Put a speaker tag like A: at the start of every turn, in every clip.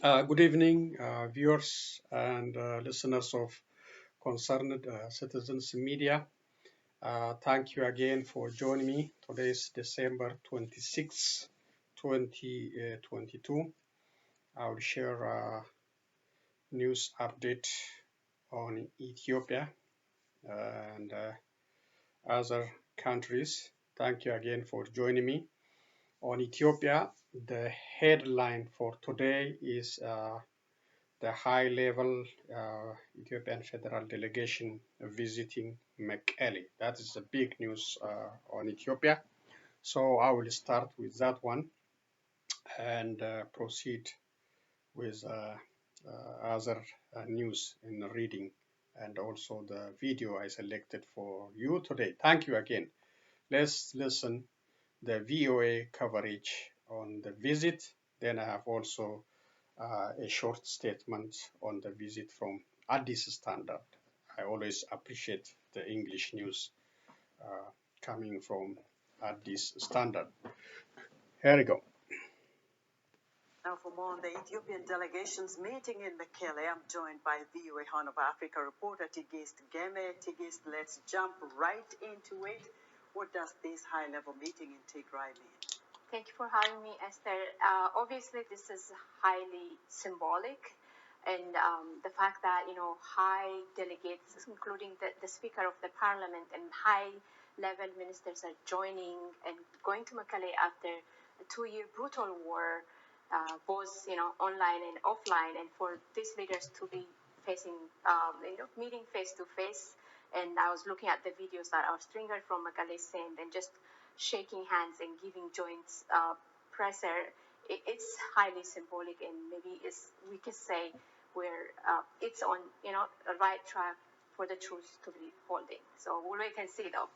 A: Good evening, viewers and listeners of Concerned Citizens Media. Thank you again for joining me. Today is December 26, 2022. I will share a news update on Ethiopia and other countries. Thank you again for joining me. On Ethiopia, the headline for today is the high-level Ethiopian federal delegation visiting Mekele. That is the big news on Ethiopia. So I will start with that one and proceed with other news in reading and also the video I selected for you today. Thank you again. Let's listen the VOA coverage on the visit. Then I have also a short statement on the visit from Addis Standard. I always appreciate the English news coming from Addis Standard. Here we go.
B: Now, for more on the Ethiopian delegation's meeting in Mekele, I'm joined by VOA Horn of Africa reporter Tigist Geme. Tigist, let's jump right into it. What does this high-level meeting in Tigray mean?
C: Thank you for having me, Esther. Obviously, this is highly symbolic, and the fact that high delegates, including the Speaker of the Parliament and high-level ministers, are joining and going to Mekele after a 2-year brutal war, both online and offline, and for these leaders to be facing, meeting face to face. And I was looking at the videos that our stringer from Mekele sent, and just shaking hands and giving joints presser, it's highly symbolic, and maybe we could say it's on a right track for the truth to be holding. So we'll wait and see though.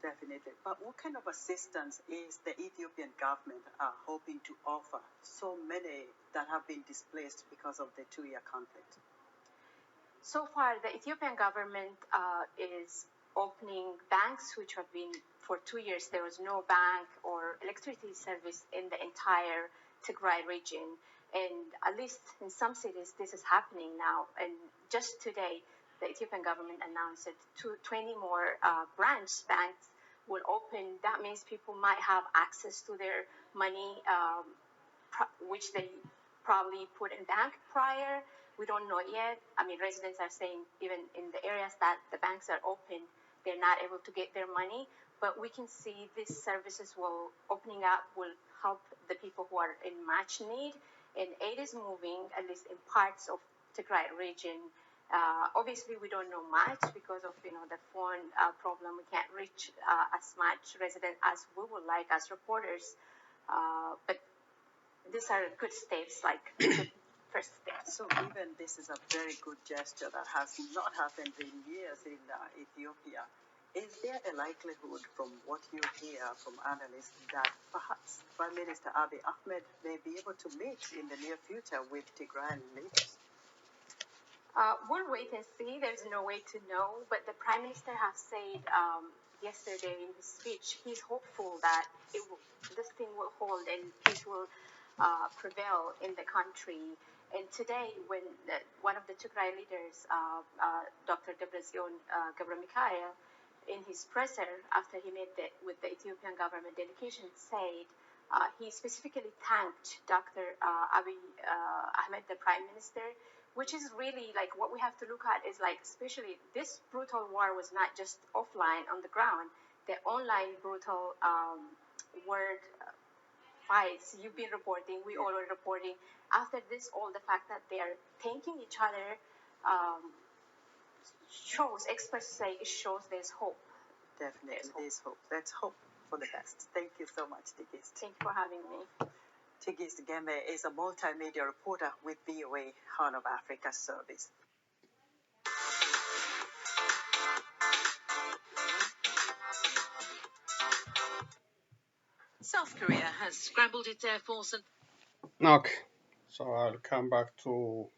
B: Definitely. But what kind of assistance is the Ethiopian government hoping to offer so many that have been displaced because of the 2-year conflict?
C: So far, the Ethiopian government is opening banks, which have been for 2 years. There was no bank or electricity service in the entire Tigray region. And at least in some cities, this is happening now. And just today, the Ethiopian government announced that 20 more branch banks will open. That means people might have access to their money, which they probably put in bank prior. We don't know yet. I mean, residents are saying even in the areas that the banks are open, they're not able to get their money. But we can see these services opening up will help the people who are in much need. And aid is moving, at least in parts of Tigray region. Obviously, we don't know much because of the phone problem. We can't reach as much resident as we would like as reporters. But these are good steps, like good first steps.
B: So even this is a very good gesture that has not happened in years in Ethiopia. Is there a likelihood, from what you hear from analysts, that perhaps Prime Minister Abiy Ahmed may be able to meet in the near future with Tigrayan leaders?
C: We'll wait and see. There's no way to know. But the Prime Minister has said yesterday in his speech, he's hopeful that this thing will hold and peace will prevail in the country. And today, when one of the Tigray leaders, Dr. Debretsion Gebremichael, in his presser after he met with the Ethiopian government delegation, said he specifically thanked Dr. Abiy Ahmed, the Prime Minister, which is really like what we have to look at is like, especially this brutal war was not just offline on the ground. The online brutal word fights you've been reporting, we all were reporting. After this, all the fact that they are thanking each other shows, experts say it shows there's hope.
B: Definitely, there's hope. Let's hope for the best. Thank you so much, Tigist.
C: Thank you for having me.
B: Tigist Geme is a multimedia reporter with VOA Horn of Africa Service. South Korea has scrambled its air force and...
A: Okay, so I'll come back to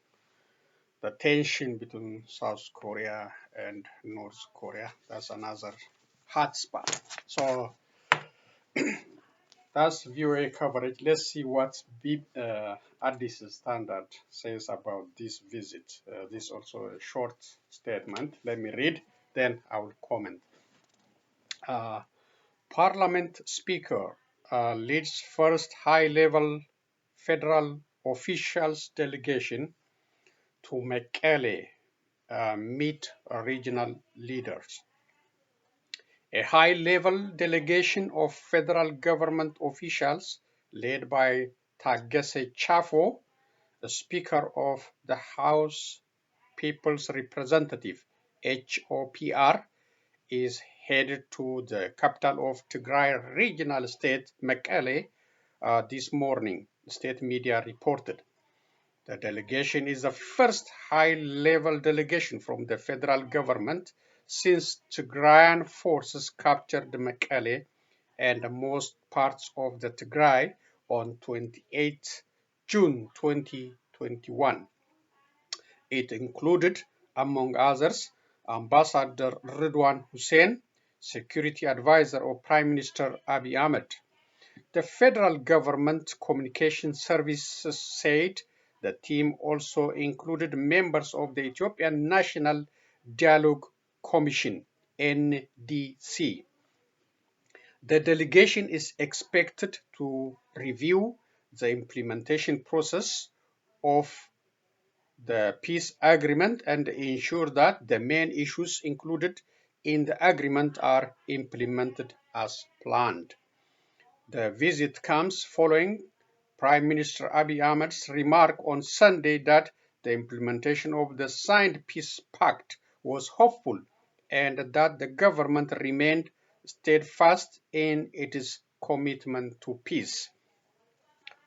A: the tension between South Korea and North Korea. That's another hot spot. So that's VOA coverage. Let's see what Addis Standard says about this visit. This is also a short statement. Let me read, then I will comment. Uh, Parliament Speaker leads first high-level federal officials delegation to Mekele meet regional leaders. A high-level delegation of federal government officials led by Tagesset Chafo, the Speaker of the House People's Representative (HOPR), is headed to the capital of Tigray regional state, Mekele, this morning, state media reported. The delegation is the first high-level delegation from the federal government since Tigrayan forces captured Mekele and most parts of the Tigray on 28 June 2021. It included, among others, Ambassador Ridwan Hussein, Security Advisor of Prime Minister Abiy Ahmed. The federal government communication services said the team also included members of the Ethiopian National Dialogue Commission (NDC). The delegation is expected to review the implementation process of the peace agreement and ensure that the main issues included in the agreement are implemented as planned. The visit comes following Prime Minister Abiy Ahmed's remark on Sunday that the implementation of the signed peace pact was hopeful and that the government remained steadfast in its commitment to peace.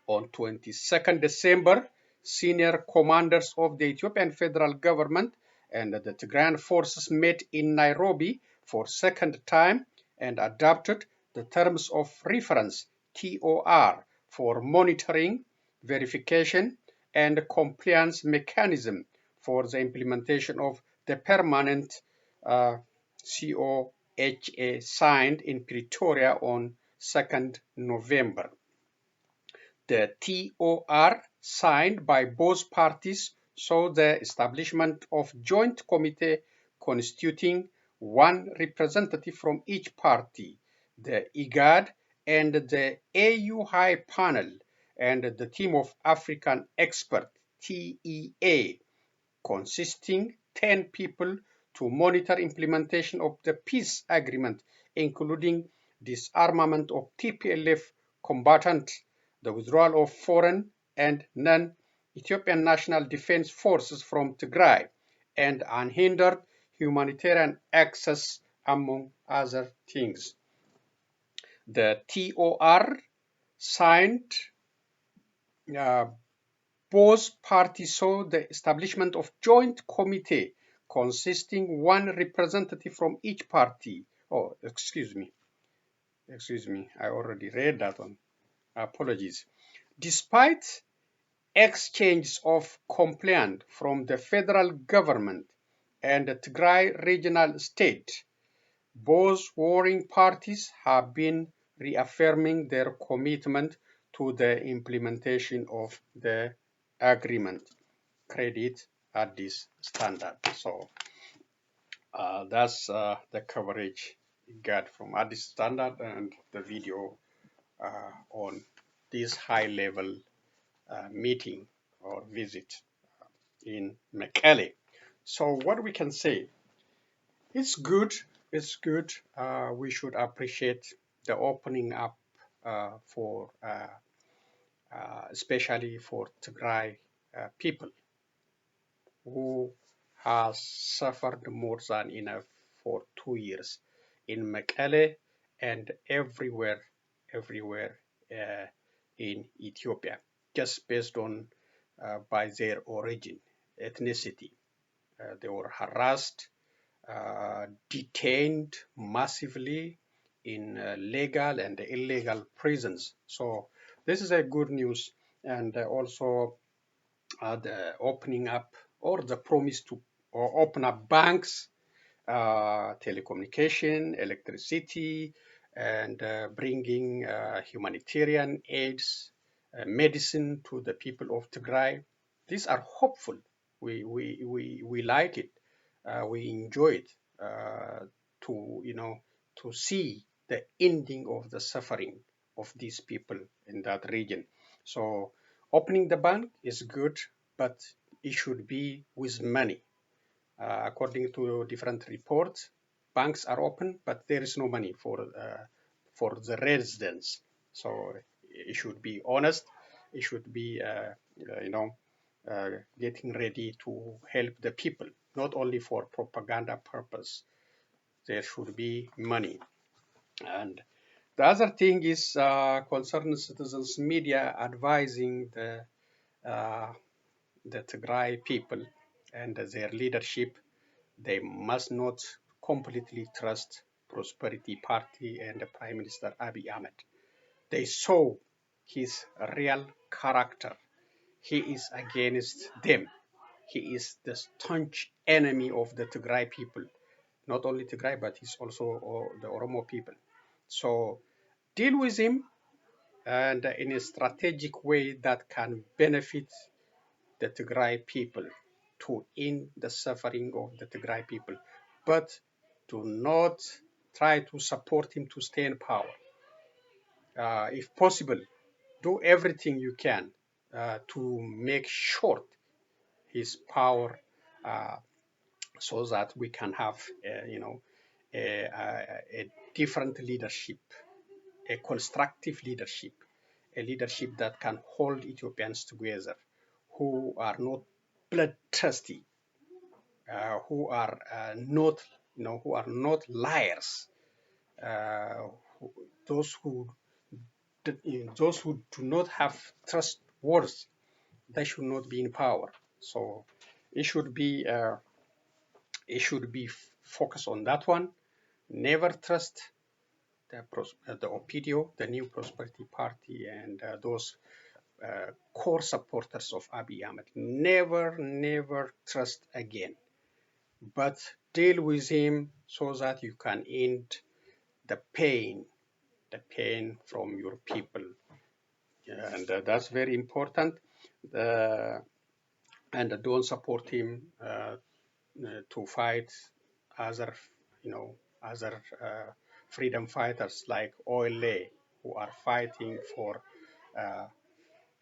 A: On 22nd December, senior commanders of the Ethiopian federal government and the Tigrayan forces met in Nairobi for a second time and adopted the Terms of Reference (TOR) for monitoring, verification, and compliance mechanism for the implementation of the permanent COHA signed in Pretoria on 2nd November. The TOR signed by both parties saw the establishment of joint committee constituting one representative from each party, the IGAD and the AU High Panel, and the Team of African Experts (TEA), consisting 10 people to monitor implementation of the peace agreement, including disarmament of TPLF combatants, the withdrawal of foreign and non-Ethiopian National Defense Forces from Tigray, and unhindered humanitarian access, among other things. The TOR signed both parties saw the establishment of joint committee consisting one representative from each party. Oh, excuse me, I already read that one. Apologies. Despite exchanges of complaint from the federal government and the Tigray regional state, both warring parties have been reaffirming their commitment to the implementation of the agreement. Credit Addis Standard. So that's the coverage we got from Addis Standard and the video on this high-level meeting or visit in Mekele. So what we can say, it's good. It's good. We should appreciate the opening up for, especially for Tigray people who has suffered more than enough for 2 years in Mekele and everywhere in Ethiopia, just based on by their origin, ethnicity. They were harassed, detained massively in legal and illegal prisons. So this is a good news, and also the opening up or the promise to open up banks, telecommunication, electricity, and bringing humanitarian aids, medicine to the people of Tigray. These are hopeful. We like it. We enjoy it to to see the ending of the suffering of these people in that region. So opening the bank is good, but it should be with money. According to different reports, banks are open, but there is no money for the residents. So it should be honest. It should be getting ready to help the people, not only for propaganda purpose. There should be money. And the other thing is concerned citizens media advising uh, the Tigray people and their leadership. They must not completely trust Prosperity Party and the Prime Minister Abiy Ahmed. They saw his real character. He is against them. He is the staunch enemy of the Tigray people. Not only Tigray, but he's also the Oromo people. So deal with him and in a strategic way that can benefit the Tigray people, to end the suffering of the Tigray people, but do not try to support him to stay in power. If possible, do everything you can to make short his power, uh, so that we can have, a different leadership, a constructive leadership, a leadership that can hold Ethiopians together, who are not bloodthirsty, who are not, who are not liars, uh, who, those who those who do not have trust words, they should not be in power. So it should be focused on that one. Never trust the OPDO, the New Prosperity Party, and those core supporters of Abiy Ahmed. Never, never trust again. But deal with him so that you can end the pain from your people. And that's very important. Uh, and don't support him to fight other, other freedom fighters like OLA, who are fighting for uh,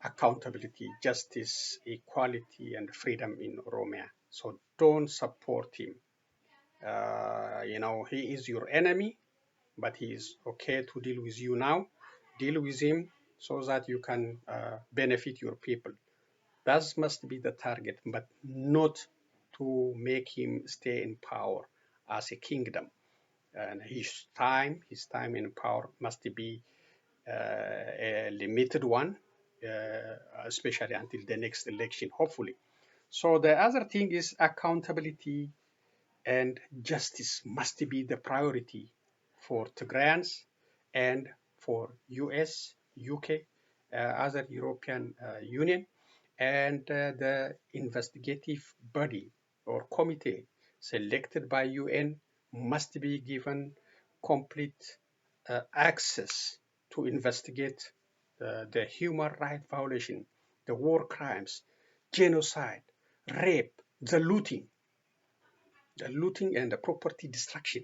A: accountability, justice, equality, and freedom in Oromia. So don't support him. He is your enemy, but he is okay to deal with you now. Deal with him so that you can benefit your people. That must be the target, but not to make him stay in power as a kingdom. And his time in power must be a limited one, especially until the next election, hopefully. So the other thing is accountability and justice must be the priority for Tigrayans and for US, UK, other European Union, and the investigative body or committee selected by UN must be given complete access to investigate the human rights violation, the war crimes, genocide, rape, the looting and the property destruction.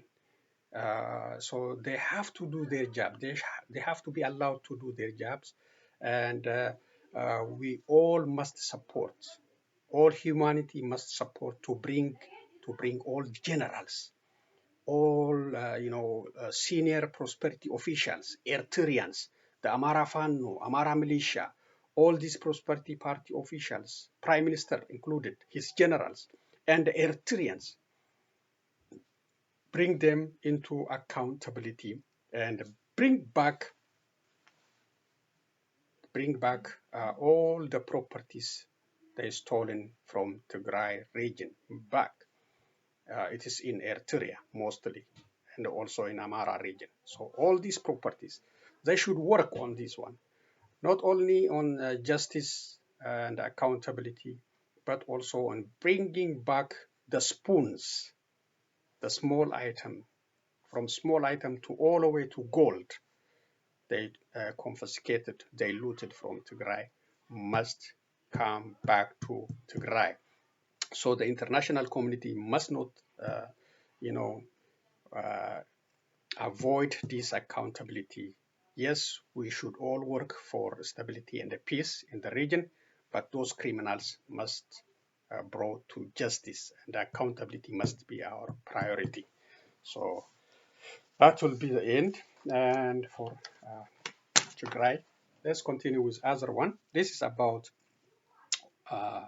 A: So they have to do their job. They have to be allowed to do their jobs, and we all must support. All humanity must support to bring all generals, all senior prosperity officials, Eritreans, the Amara Fano, Amara militia, all these prosperity party officials, prime minister included, his generals, and the Eritreans, bring them into accountability and bring back all the properties they stolen from Tigray region back. It is in Eritrea mostly, and also in Amara region. So all these properties, they should work on this one, not only on justice and accountability, but also on bringing back the spoons, the small item from small item to all the way to gold they confiscated, they looted from Tigray, must come back to Tigray. So the international community must not, you know, uh, avoid this accountability. Yes, we should all work for stability and peace in the region, but those criminals must brought to justice, and accountability must be our priority. So that will be the end. And for Tigray, let's continue with other one. This is about uh,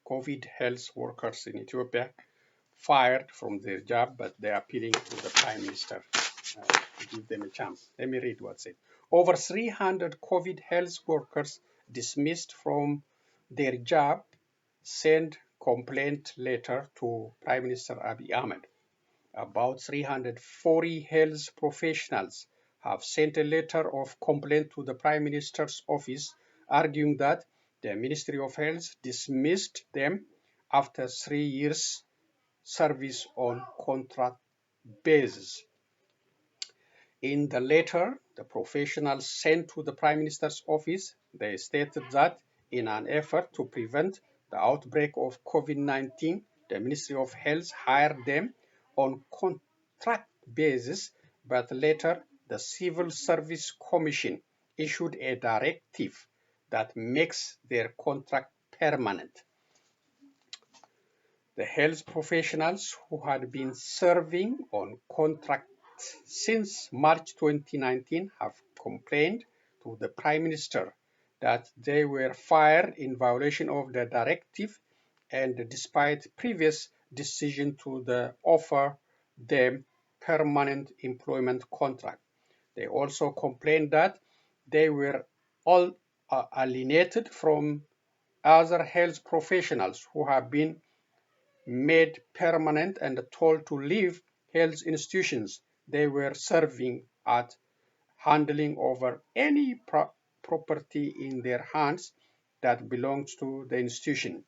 A: COVID health workers in Ethiopia fired from their job, but they're appealing to the prime minister to give them a chance. Let me read what's it. Over 300 COVID health workers dismissed from their job sent complaint letter to Prime Minister Abiy Ahmed. About 340 health professionals have sent a letter of complaint to the Prime Minister's office, arguing that the Ministry of Health dismissed them after 3 years service on contract basis. In the letter the professionals sent to the Prime Minister's office, they stated that in an effort to prevent the outbreak of COVID-19, the Ministry of Health hired them on contract basis, but later the Civil Service Commission issued a directive that makes their contract permanent. The health professionals who had been serving on contract since March 2019 have complained to the Prime Minister that they were fired in violation of the directive and despite previous decision to offer them permanent employment contract. They also complained that they were all alienated from other health professionals who have been made permanent and told to leave health institutions they were serving at, handling over any property in their hands that belongs to the institution.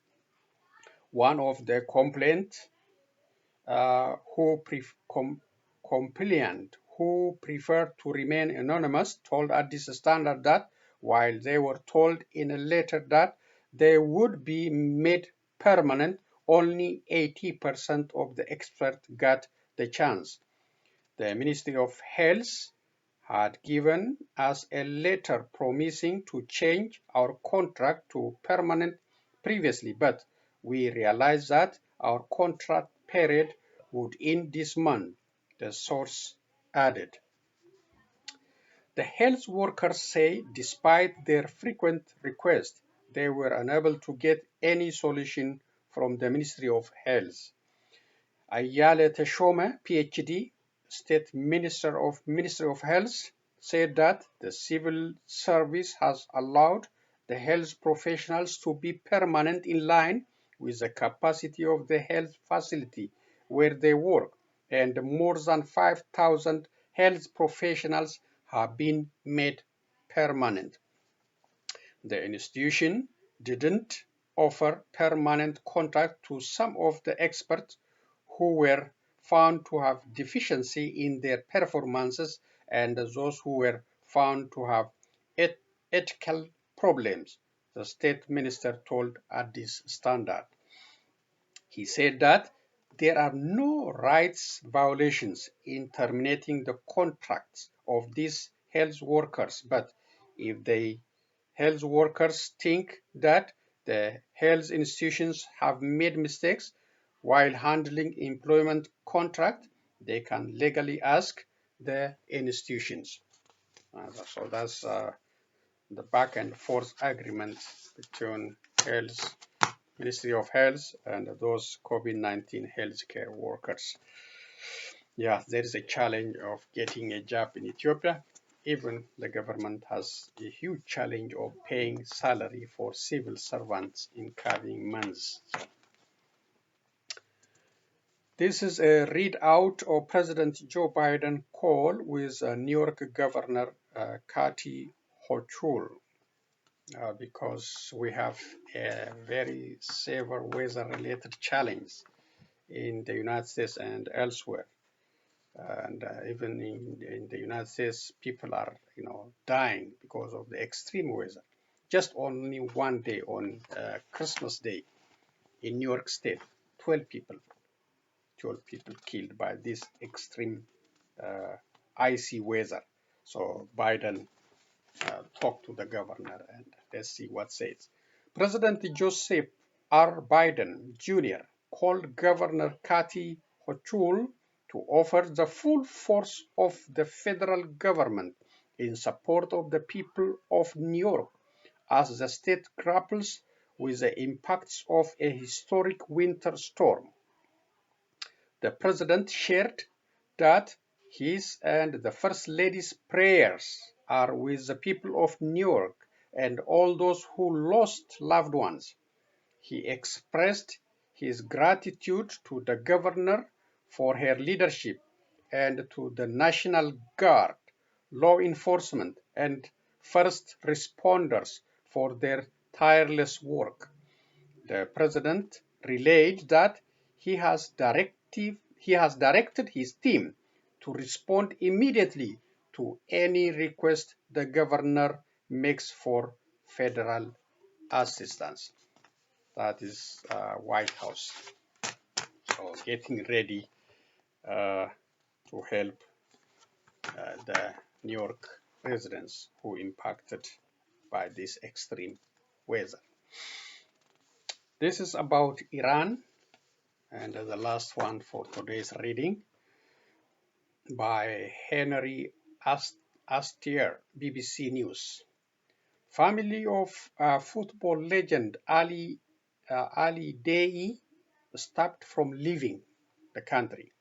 A: One of the complainants compliant who preferred to remain anonymous told Addis Standard that while they were told in a letter that they would be made permanent, only 80% of the experts got the chance. The Ministry of Health had given us a letter promising to change our contract to permanent previously, but we realized that our contract period would end this month, the source added. The health workers say despite their frequent requests, they were unable to get any solution from the Ministry of Health. Ayale Teshome, PhD, State Minister of Ministry of Health, said that the civil service has allowed the health professionals to be permanent in line with the capacity of the health facility where they work, and more than 5,000 health professionals have been made permanent. The institution didn't offer permanent contract to some of the experts who were found to have deficiency in their performances and those who were found to have ethical problems, the state minister told Addis Standard. He said that there are no rights violations in terminating the contracts of these health workers, but if the health workers think that the health institutions have made mistakes while handling employment contract, they can legally ask the institutions. So that's the back and forth agreement between Ministry of Health and those COVID-19 healthcare workers. Yeah, there is a challenge of getting a job in Ethiopia. Even the government has a huge challenge of paying salary for civil servants in coming months. This is a readout of President Joe Biden call with New York Governor Kathy Hochul because we have a very severe weather-related challenge in the United States and elsewhere. And even in the United States, people are, dying because of the extreme weather. Just only one day on Christmas Day in New York State, 12 people, 12 people killed by this extreme icy weather. So Biden talked to the governor, and let's see what says. President Joseph R. Biden Jr. called Governor Kathy Hochul to offer the full force of the federal government in support of the people of New York as the state grapples with the impacts of a historic winter storm. The President shared that his and the First Lady's prayers are with the people of New York and all those who lost loved ones. He expressed his gratitude to the governor for her leadership and to the National Guard, law enforcement, and first responders for their tireless work. The President relayed that he has directed his team to respond immediately to any request the governor makes for federal assistance. That is White House. So getting ready to help the New York residents who impacted by this extreme weather. This is about Iran, and the last one for today's reading by Henry Astier, BBC News. Family of football legend Ali Day stopped from leaving the country.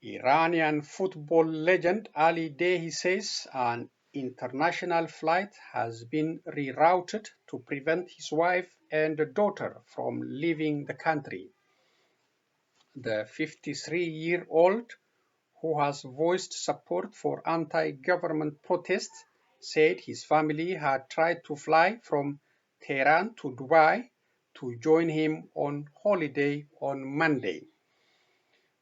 A: Iranian football legend Ali Day says an international flight has been rerouted to prevent his wife and daughter from leaving the country. The 53-year-old, who has voiced support for anti-government protests, said his family had tried to fly from Tehran to Dubai to join him on holiday on Monday.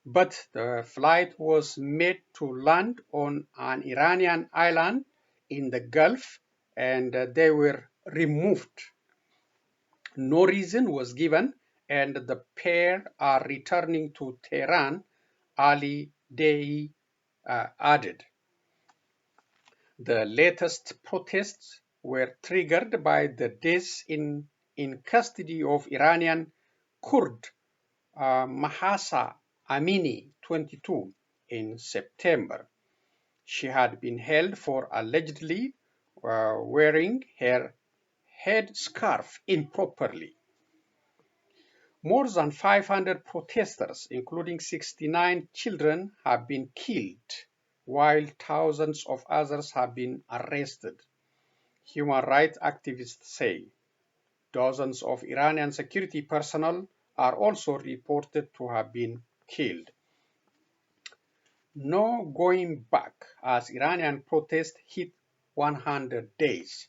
A: But the flight was made to land on an Iranian island in the Gulf, and they were removed. No reason was given, and the pair are returning to Tehran, Ali Day added. The latest protests were triggered by the deaths in custody of Iranian Kurd Mahsa Amini, 22, in September. She had been held for allegedly wearing her headscarf improperly. More than 500 protesters, including 69 children, have been killed, while thousands of others have been arrested, human rights activists say. Dozens of Iranian security personnel are also reported to have been killed. No going back as Iranian protests hit 100 days.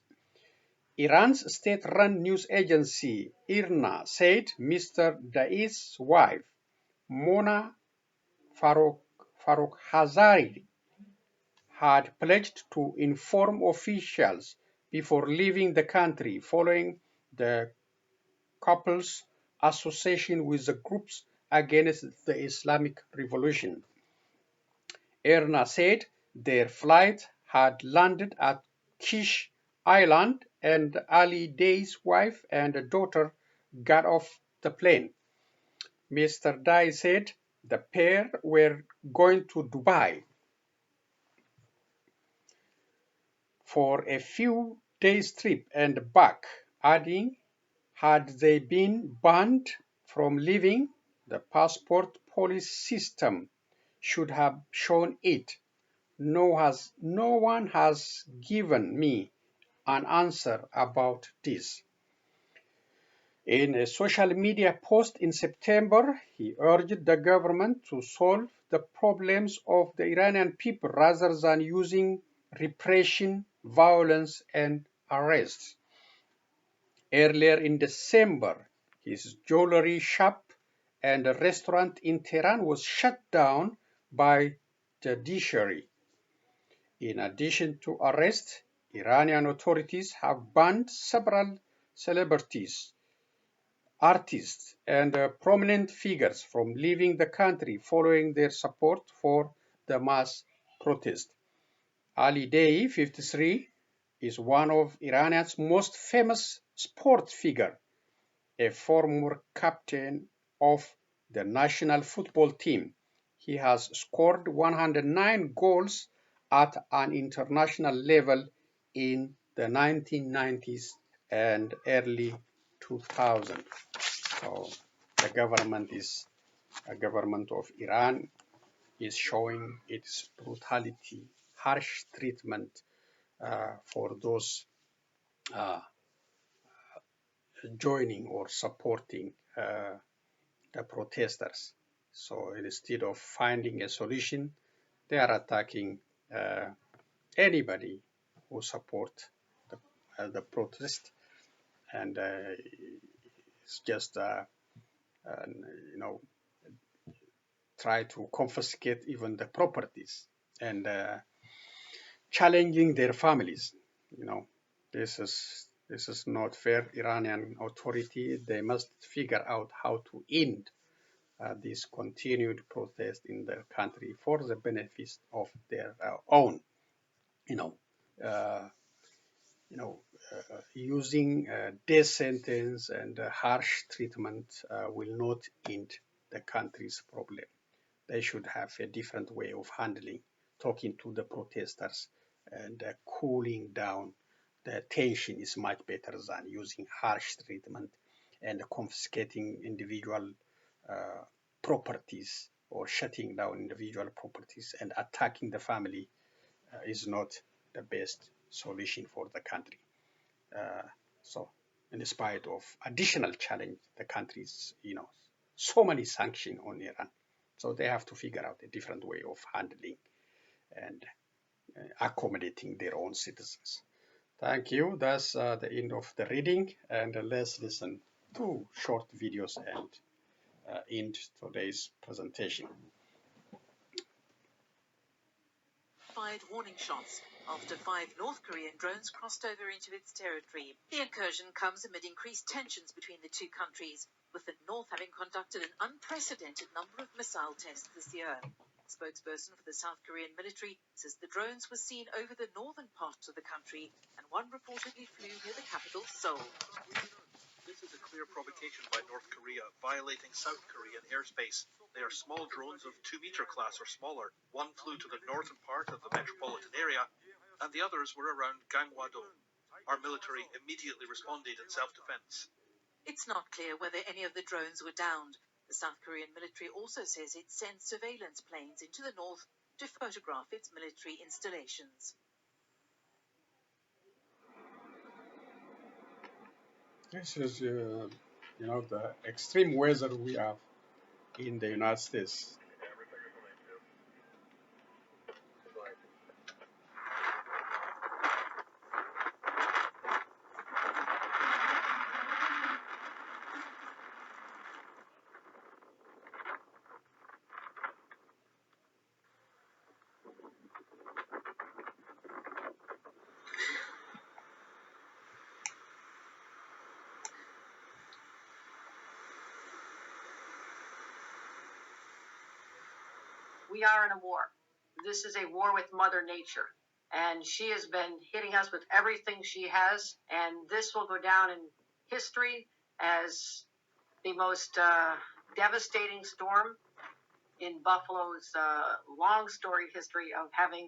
A: Iran's state-run news agency IRNA said Mr. Daeish's wife, Mona Farrokhzadi, had pledged to inform officials before leaving the country following the couple's association with the groups against the Islamic Revolution. IRNA said their flight had landed at Kish Island and Ali Day's wife and daughter got off the plane. Mr. Day said the pair were going to Dubai for a few days trip and back, adding, had they been banned from leaving, the passport police system should have shown it. No one has given me an answer about this. In a social media post in September, he urged the government to solve the problems of the Iranian people rather than using repression, violence, and arrests. Earlier in December, his jewelry shop and a restaurant in Tehran was shut down by judiciary. In addition to arrests, Iranian authorities have banned several celebrities, artists, and prominent figures from leaving the country following their support for the mass protest. Ali Day, 53, is one of Iran's most famous sport figures, a former captain of the national football team. He has scored 109 goals at an international level in the 1990s and early 2000s. So the government of Iran is showing its brutality, harsh treatment for those uh, joining or supporting the protesters. So instead of finding a solution, they are attacking anybody who support the protest, and it's just you know, try to confiscate even the properties and challenging their families. You know, this is not fair. Iranian authority, they must figure out how to end this continued protest in their country for the benefit of their own. You know, uh, using death sentence and harsh treatment will not end the country's problem. They should have a different way of handling, talking to the protesters and cooling down the tension is much better than using harsh treatment and confiscating individual uh, properties or shutting down individual properties and attacking the family is not the best solution for the country. Uh, so, in spite of additional challenge, the countries, so many sanctions on Iran. So they have to figure out a different way of handling and accommodating their own citizens. Thank you. That's the end of the reading, and let's listen to short videos and end today's presentation.
B: Fired warning shots after 5 North Korean drones crossed over into its territory. The incursion comes amid increased tensions between the two countries, with the North having conducted an unprecedented number of missile tests this year. A spokesperson for the South Korean military says the drones were seen over the northern parts of the country, and one reportedly flew near the capital, Seoul.
D: This is a clear provocation by North Korea, violating South Korean airspace. They are small drones of 2-meter class or smaller. One flew to the northern part of the metropolitan area, and the others were around Gangwon-do. Our military immediately responded in self-defense.
B: It's not clear whether any of the drones were downed. The South Korean military also says it sent surveillance planes into the north to photograph its military installations.
A: This is, the extreme weather we have in the United States.
E: We are in a war. This is a war with Mother Nature. And she has been hitting us with everything she has. And this will go down in history as the most devastating storm in Buffalo's long storied history of having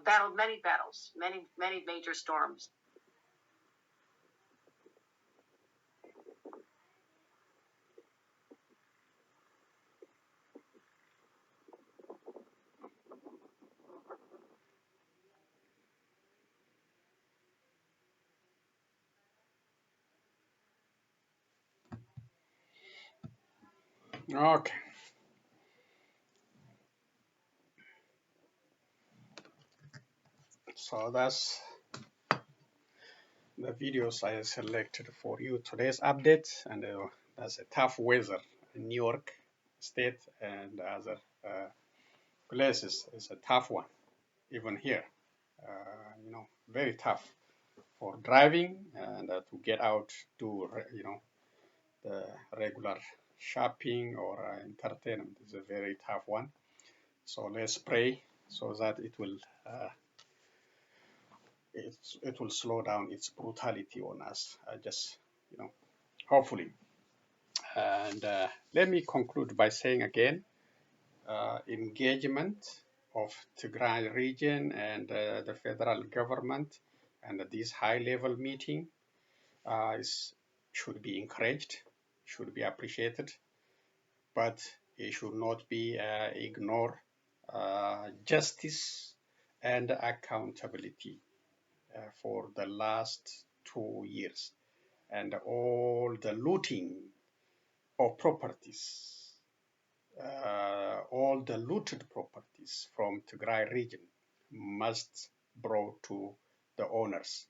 E: battled many battles, many major storms.
A: Okay. So that's the videos I selected for you today's update, and that's a tough weather in New York State and other place is a tough one, even here. Very tough for driving and to get out to, the regular shopping or entertainment is a very tough one. So let's pray so that it will slow down its brutality on us. Hopefully. And let me conclude by saying again, engagement of Tigray region and the federal government and this high-level meeting should be encouraged, should be appreciated, but it should not be ignored. Justice and accountability for the last 2 years and all the looting of properties, all the looted properties from Tigray region must brought to the owners.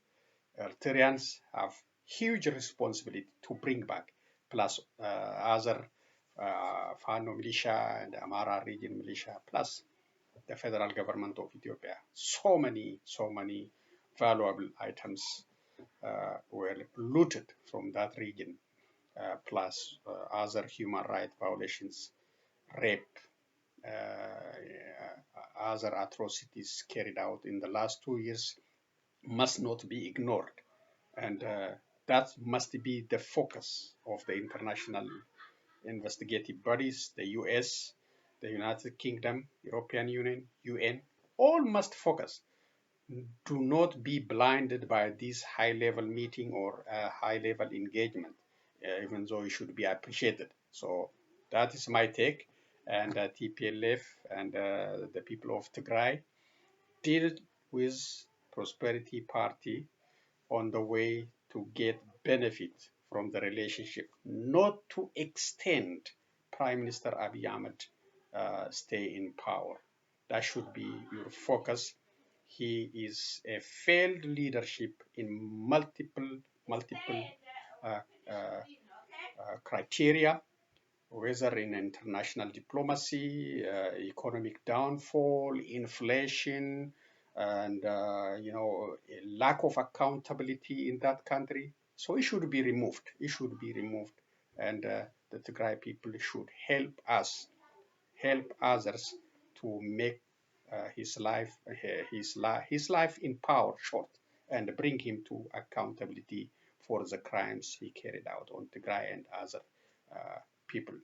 A: Eritreans have huge responsibility to bring back, plus other Fano militia and Amara region militia, plus the federal government of Ethiopia. So many valuable items were looted from that region, plus other human rights violations, rape, other atrocities carried out in the last 2 years must not be ignored. And that must be the focus of the international investigative bodies, the US, the United Kingdom, European Union, UN, all must focus. Do not be blinded by this high-level meeting or high-level engagement, even though it should be appreciated. So that is my take. And TPLF and the people of Tigray deal with Prosperity Party on the way to get benefit from the relationship, not to extend Prime Minister Abiy Ahmed stay in power. That should be your focus. He is a failed leadership in multiple uh, uh, criteria, whether in international diplomacy, economic downfall, inflation, and a lack of accountability in that country. So it should be removed. It should be removed, and the Tigray people should help us, help others to make his life in power short, and bring him to accountability for the crimes he carried out on Tigray and other people.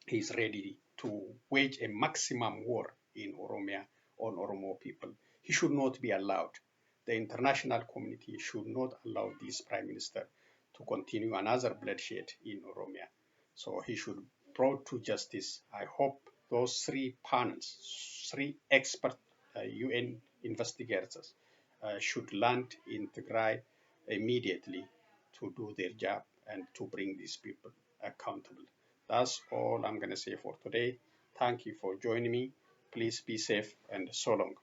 A: He's ready to wage a maximum war in Oromia on Oromo people. He should not be allowed. The international community should not allow this prime minister to continue another bloodshed in Oromia. So he should be brought to justice. I hope those three panels, three expert UN investigators, should land in Tigray immediately to do their job and to bring these people accountable. That's all I'm going to say for today. Thank you for joining me. Please be safe and so long.